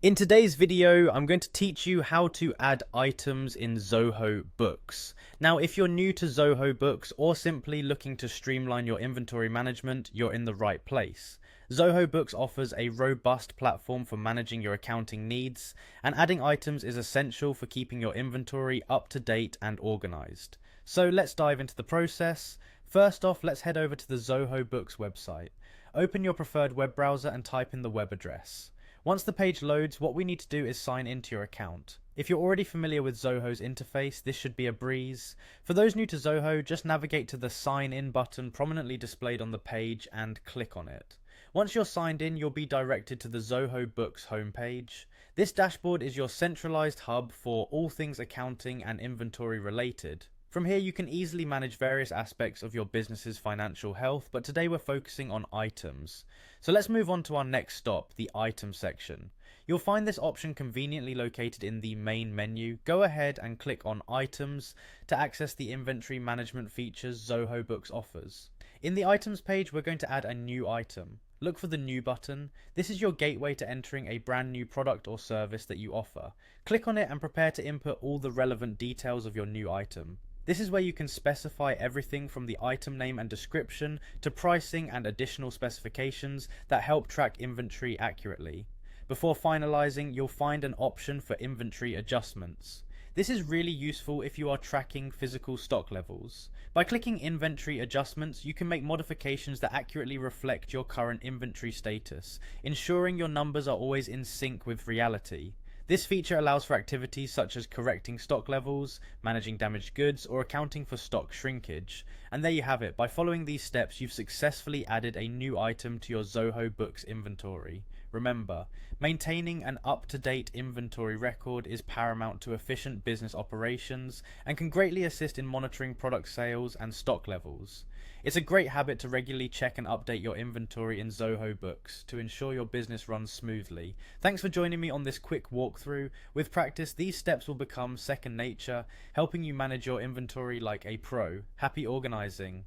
In today's video, I'm going to teach you how to add items in Zoho Books. Now, if you're new to Zoho Books or simply looking to streamline your inventory management, you're in the right place. Zoho Books offers a robust platform for managing your accounting needs, and adding items is essential for keeping your inventory up to date and organized. So let's dive into the process. First off, let's head over to the Zoho Books website. Open your preferred web browser and type in the web address. Once the page loads, what we need to do is sign into your account. If you're already familiar with Zoho's interface, this should be a breeze. For those new to Zoho, just navigate to the Sign In button prominently displayed on the page and click on it. Once you're signed in, you'll be directed to the Zoho Books homepage. This dashboard is your centralized hub for all things accounting and inventory related. From here, you can easily manage various aspects of your business's financial health, but today we're focusing on items. So let's move on to our next stop, the item section. You'll find this option conveniently located in the main menu. Go ahead and click on items to access the inventory management features Zoho Books offers. In the items page, we're going to add a new item. Look for the new button. This is your gateway to entering a brand new product or service that you offer. Click on it and prepare to input all the relevant details of your new item. This is where you can specify everything from the item name and description to pricing and additional specifications that help track inventory accurately. Before finalizing, you'll find an option for inventory adjustments. This is really useful if you are tracking physical stock levels. By clicking inventory adjustments, you can make modifications that accurately reflect your current inventory status, ensuring your numbers are always in sync with reality. This feature allows for activities such as correcting stock levels, managing damaged goods, or accounting for stock shrinkage. And there you have it. By following these steps, you've successfully added a new item to your Zoho Books inventory. Remember, maintaining an up-to-date inventory record is paramount to efficient business operations and can greatly assist in monitoring product sales and stock levels. It's a great habit to regularly check and update your inventory in Zoho Books to ensure your business runs smoothly. Thanks for joining me on this quick walkthrough. With practice, these steps will become second nature, helping you manage your inventory like a pro. Happy organizing!